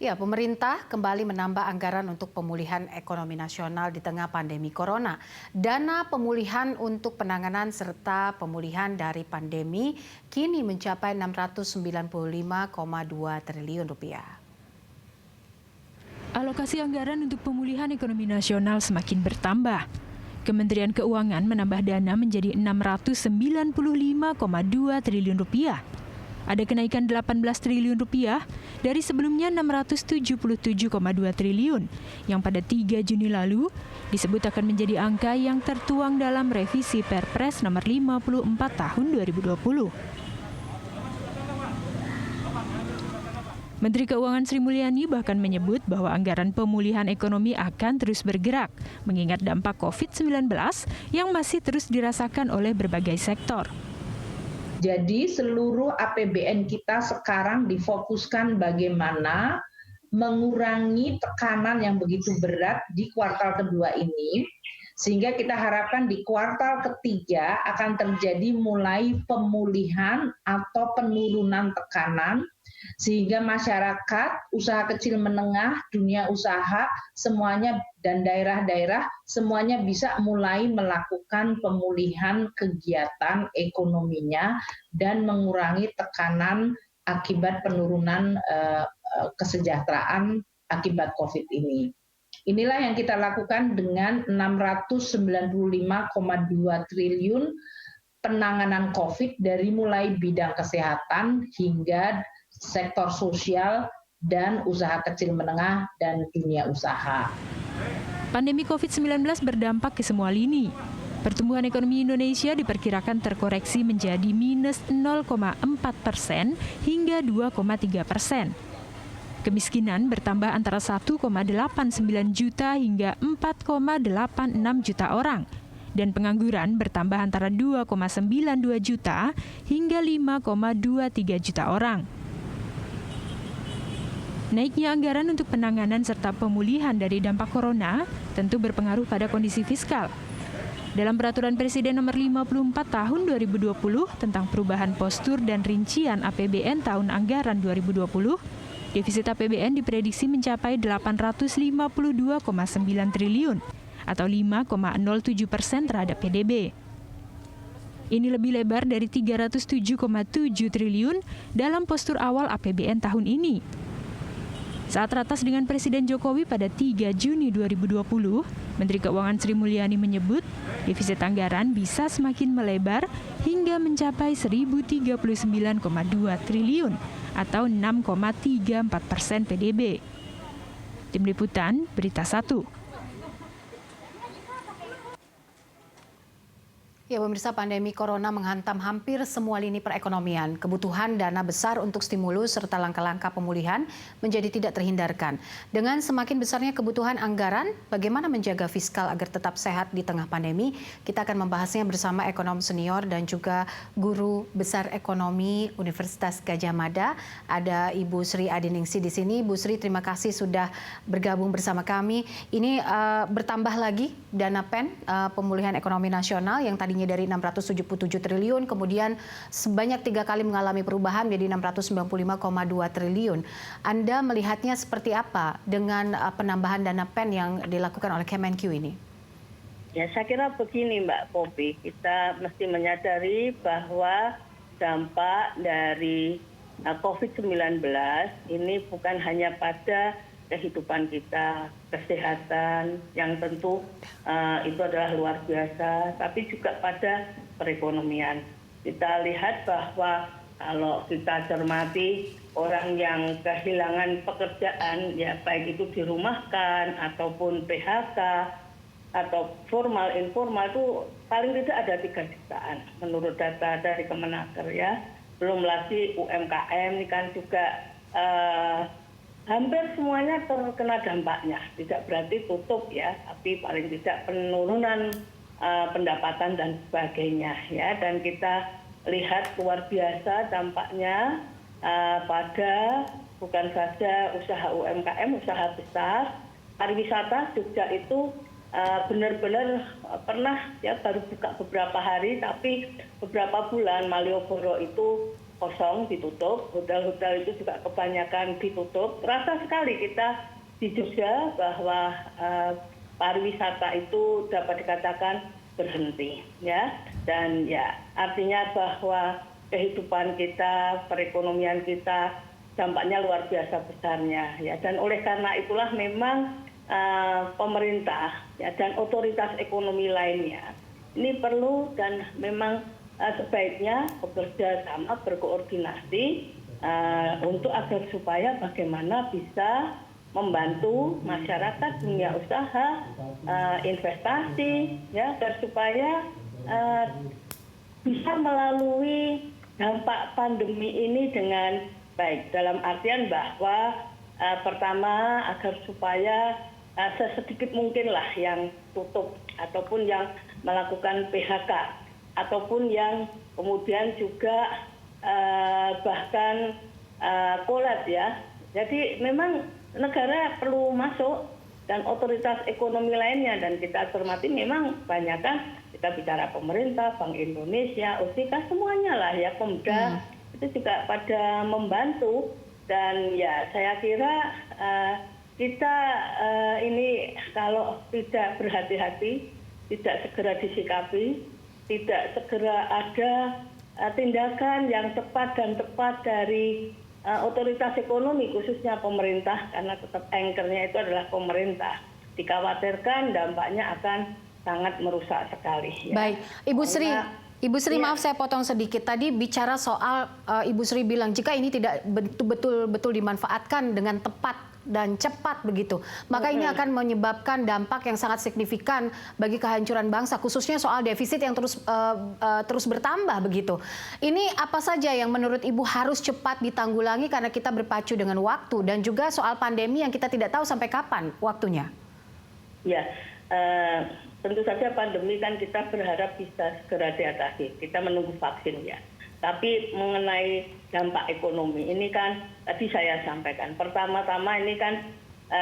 Ya, pemerintah kembali menambah anggaran untuk pemulihan ekonomi nasional di tengah pandemi corona. Dana pemulihan untuk penanganan serta pemulihan dari pandemi kini mencapai 695,2 triliun rupiah. Alokasi anggaran untuk pemulihan ekonomi nasional semakin bertambah. Kementerian Keuangan menambah dana menjadi 695,2 triliun rupiah. Ada kenaikan 18 triliun rupiah dari sebelumnya 677,2 triliun yang pada 3 Juni lalu disebut akan menjadi angka yang tertuang dalam revisi Perpres nomor 54 tahun 2020. Menteri Keuangan Sri Mulyani bahkan menyebut bahwa anggaran pemulihan ekonomi akan terus bergerak mengingat dampak COVID-19 yang masih terus dirasakan oleh berbagai sektor. Jadi seluruh APBN kita sekarang difokuskan bagaimana mengurangi tekanan yang begitu berat di kuartal kedua ini, sehingga kita harapkan di kuartal ketiga akan terjadi mulai pemulihan atau penurunan tekanan, sehingga masyarakat, usaha kecil menengah, dunia usaha, semuanya dan daerah-daerah semuanya bisa mulai melakukan pemulihan kegiatan ekonominya dan mengurangi tekanan akibat penurunan kesejahteraan akibat COVID ini. Inilah yang kita lakukan dengan 695,2 triliun penanganan COVID dari mulai bidang kesehatan hingga sektor sosial dan usaha kecil menengah dan dunia usaha. Pandemi COVID-19 berdampak ke semua lini. Pertumbuhan ekonomi Indonesia diperkirakan terkoreksi menjadi minus 0,4% hingga 2,3%. Kemiskinan bertambah antara 1,89 juta hingga 4,86 juta orang. Dan pengangguran bertambah antara 2,92 juta hingga 5,23 juta orang. Naiknya anggaran untuk penanganan serta pemulihan dari dampak corona tentu berpengaruh pada kondisi fiskal. Dalam Peraturan Presiden Nomor 54 Tahun 2020 tentang perubahan postur dan rincian APBN tahun anggaran 2020, defisit APBN diprediksi mencapai 852,9 triliun atau 5,07% terhadap PDB. Ini lebih lebar dari 307,7 triliun dalam postur awal APBN tahun ini. Saat ratas dengan Presiden Jokowi pada 3 Juni 2020, Menteri Keuangan Sri Mulyani menyebut defisit anggaran bisa semakin melebar hingga mencapai 1.039,2 triliun atau 6,34% PDB. Tim Liputan, Berita 1. Ya, pemirsa, pandemi corona menghantam hampir semua lini perekonomian. Kebutuhan dana besar untuk stimulus serta langkah-langkah pemulihan menjadi tidak terhindarkan. Dengan semakin besarnya kebutuhan anggaran, bagaimana menjaga fiskal agar tetap sehat di tengah pandemi? Kita akan membahasnya bersama ekonom senior dan juga guru besar ekonomi Universitas Gadjah Mada. Ada Ibu Sri Adiningsih di sini. Bu Sri, terima kasih sudah bergabung bersama kami. Ini bertambah lagi dana PEN, pemulihan ekonomi nasional yang tadinya dari 677 triliun, kemudian sebanyak 3 kali mengalami perubahan menjadi 695,2 triliun. Anda melihatnya seperti apa dengan penambahan dana PEN yang dilakukan oleh Kemenq ini? Ya, saya kira begini Mbak Popi, kita mesti menyadari bahwa dampak dari COVID-19 ini bukan hanya pada kehidupan kita, kesehatan yang tentu itu adalah luar biasa, tapi juga pada perekonomian. Kita lihat bahwa kalau kita cermati orang yang kehilangan pekerjaan, ya baik itu dirumahkan ataupun PHK atau formal informal itu paling tidak ada 3 jutaan menurut data dari Kemenaker ya. Belum lagi UMKM ini kan juga hampir semuanya terkena dampaknya. Tidak berarti tutup ya, tapi paling tidak penurunan pendapatan dan sebagainya ya. Dan kita lihat luar biasa dampaknya pada bukan saja usaha UMKM, usaha besar, pariwisata Jogja itu benar-benar pernah ya baru buka beberapa hari, tapi beberapa bulan Malioboro itu kosong, ditutup, hotel-hotel itu juga kebanyakan ditutup. Terasa sekali kita di Jogja bahwa pariwisata itu dapat dikatakan berhenti, ya. Dan ya artinya bahwa kehidupan kita, perekonomian kita dampaknya luar biasa besarnya, ya. Dan oleh karena itulah memang pemerintah ya, dan otoritas ekonomi lainnya ini perlu dan memang sebaiknya bekerja sama, berkoordinasi untuk agar supaya bagaimana bisa membantu masyarakat, dunia usaha, investasi, ya, agar supaya bisa melalui dampak pandemi ini dengan baik. Dalam artian bahwa pertama agar supaya sesedikit mungkinlah yang tutup ataupun yang melakukan PHK ataupun yang kemudian juga bahkan kolab, ya. Jadi memang negara perlu masuk dan otoritas ekonomi lainnya, dan kita cermati memang banyak kan kita bicara pemerintah, Bank Indonesia, OJK, semuanya lah ya, Pemda itu juga pada membantu. Dan ya saya kira kita ini kalau tidak berhati-hati, tidak segera disikapi, tidak segera ada tindakan yang tepat dan tepat dari otoritas ekonomi, khususnya pemerintah, karena tetap anchor-nya itu adalah pemerintah, dikhawatirkan dampaknya akan sangat merusak sekali. Ya. Baik, Ibu Sri, maaf saya potong sedikit. Tadi bicara soal Ibu Sri bilang jika ini tidak betul-betul dimanfaatkan dengan tepat dan cepat begitu, maka ini akan menyebabkan dampak yang sangat signifikan bagi kehancuran bangsa, khususnya soal defisit yang terus bertambah begitu. Ini apa saja yang menurut Ibu harus cepat ditanggulangi karena kita berpacu dengan waktu, dan juga soal pandemi yang kita tidak tahu sampai kapan waktunya? Ya, tentu saja pandemi kan kita berharap bisa segera diatasi. Kita menunggu vaksin, ya. Tapi mengenai dampak ekonomi ini kan tadi saya sampaikan. Pertama-tama ini kan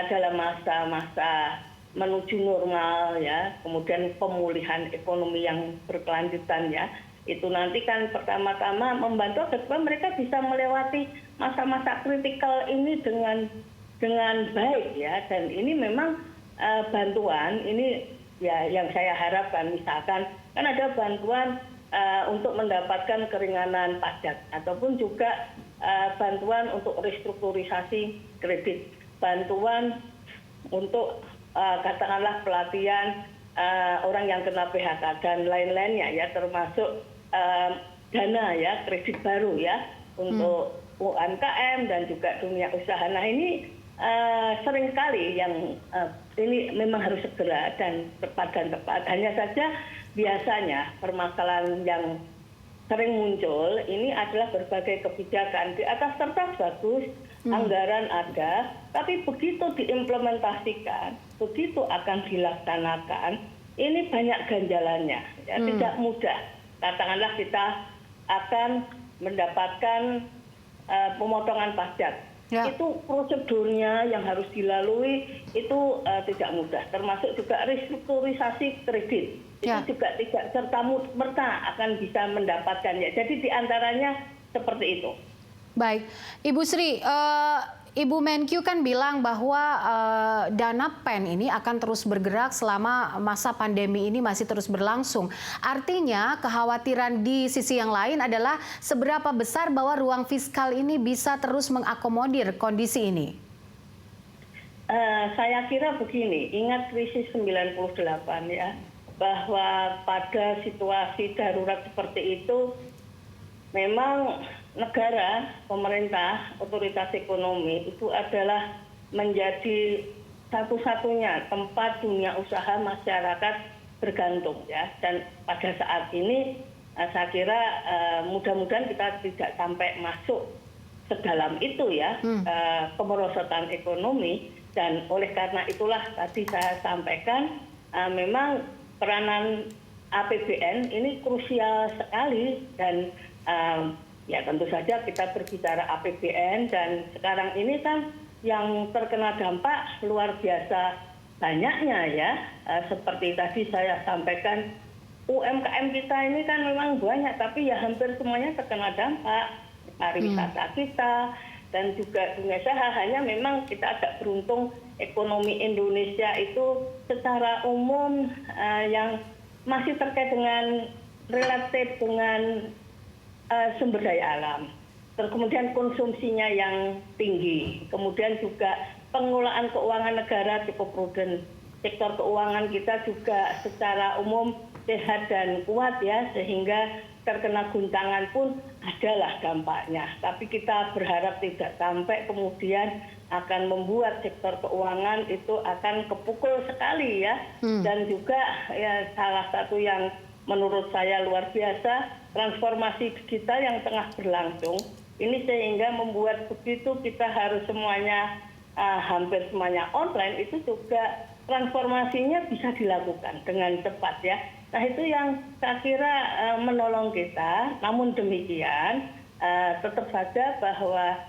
dalam masa-masa menuju normal, ya, kemudian pemulihan ekonomi yang berkelanjutan, ya. Itu nanti kan pertama-tama membantu supaya mereka bisa melewati masa-masa kritikal ini dengan baik, ya. Dan ini memang bantuan ini ya yang saya harapkan, misalkan kan ada bantuan untuk mendapatkan keringanan pajak ataupun juga bantuan untuk restrukturisasi kredit, bantuan untuk katakanlah pelatihan orang yang kena PHK dan lain-lainnya, ya, termasuk dana, ya, kredit baru, ya, untuk UMKM dan juga dunia usaha. Nah ini sering sekali yang ini memang harus segera dan tepat. Hanya saja biasanya permasalahan yang sering muncul ini adalah berbagai kebijakan. Di atas kertas bagus, anggaran ada, tapi begitu diimplementasikan, begitu akan dilaksanakan, ini banyak ganjalannya, ya, tidak mudah. Katakanlah kita akan mendapatkan pemotongan pajak. Ya. Itu prosedurnya yang harus dilalui itu tidak mudah, termasuk juga restrukturisasi kredit. Ya. Itu juga tidak serta-merta akan bisa mendapatkannya. Jadi diantaranya seperti itu. Baik, Ibu Sri, Ibu Menkyu kan bilang bahwa dana PEN ini akan terus bergerak selama masa pandemi ini masih terus berlangsung. Artinya kekhawatiran di sisi yang lain adalah seberapa besar bahwa ruang fiskal ini bisa terus mengakomodir kondisi ini? Saya kira begini, ingat krisis 98, ya, bahwa pada situasi darurat seperti itu memang negara, pemerintah, otoritas ekonomi itu adalah menjadi satu-satunya tempat dunia usaha masyarakat bergantung, ya. Dan pada saat ini saya kira mudah-mudahan kita tidak sampai masuk sedalam itu, ya, kemerosotan ekonomi. Dan oleh karena itulah tadi saya sampaikan memang peranan APBN ini krusial sekali. Dan ya tentu saja kita berbicara APBN, dan sekarang ini kan yang terkena dampak luar biasa banyaknya, ya. Seperti tadi saya sampaikan, UMKM kita ini kan memang banyak, tapi ya hampir semuanya terkena dampak. pariwisata kita dan juga dunia usaha. Hanya memang kita agak beruntung ekonomi Indonesia itu secara umum yang masih terkait dengan relatif dengan sumber daya alam. Dan kemudian konsumsinya yang tinggi. Kemudian juga pengelolaan keuangan negara cukup prudent. Sektor keuangan kita juga secara umum sehat dan kuat ya, sehingga terkena guncangan pun adalah dampaknya. Tapi kita berharap tidak sampai kemudian akan membuat sektor keuangan itu akan kepukul sekali ya. Dan juga ya salah satu yang menurut saya luar biasa, transformasi digital yang tengah berlangsung. Ini sehingga membuat begitu kita harus semuanya hampir semuanya online, itu juga transformasinya bisa dilakukan dengan cepat ya. Nah itu yang saya kira menolong kita. Namun demikian tetap saja bahwa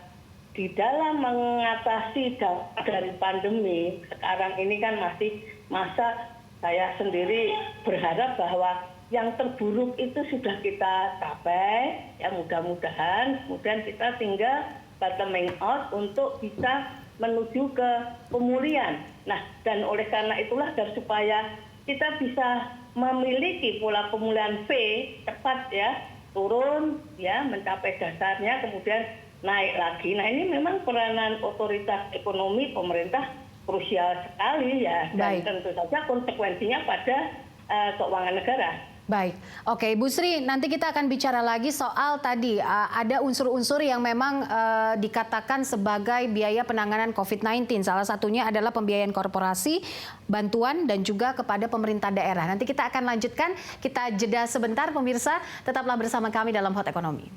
di dalam mengatasi dampak dari pandemi sekarang ini kan masih masa saya sendiri berharap bahwa yang terburuk itu sudah kita capai, ya mudah-mudahan. Kemudian kita tinggal bottoming out untuk bisa menuju ke pemulihan. Nah, dan oleh karena itulah dan supaya kita bisa memiliki pola pemulihan V cepat ya, turun ya, mencapai dasarnya, kemudian naik lagi. Nah, ini memang peranan otoritas ekonomi pemerintah krusial sekali ya, dan tentu saja konsekuensinya pada keuangan negara. Baik, oke Bu Sri, nanti kita akan bicara lagi soal tadi ada unsur-unsur yang memang dikatakan sebagai biaya penanganan COVID-19. Salah satunya adalah pembiayaan korporasi, bantuan dan juga kepada pemerintah daerah. Nanti kita akan lanjutkan, kita jeda sebentar pemirsa, tetaplah bersama kami dalam Hot Ekonomi.